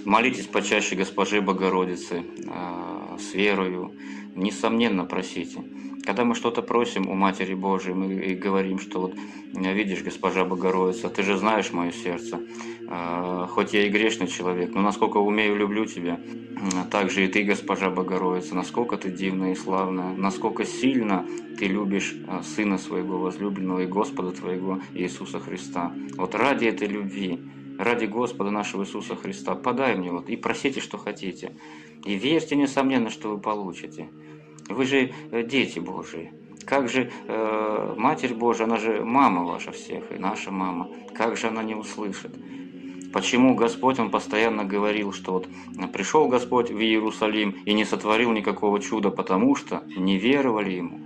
Молитесь почаще Госпоже Богородице с верою, несомненно просите. Когда мы что-то просим у Матери Божией, мы и говорим, что вот видишь, Госпожа Богородица, ты же знаешь мое сердце, хоть я и грешный человек, но насколько умею, люблю тебя, так же и ты, Госпожа Богородица, насколько ты дивная и славная, насколько сильно ты любишь Сына Своего возлюбленного и Господа Твоего Иисуса Христа. Вот ради этой любви, ради Господа нашего Иисуса Христа, подай мне вот и просите, что хотите. И верьте, несомненно, что вы получите. Вы же дети Божии. Как же Матерь Божия, она же мама ваша всех, и наша мама. Как же она не услышит? Почему Господь, Он постоянно говорил, что вот пришел Господь в Иерусалим и не сотворил никакого чуда, потому что не веровали Ему.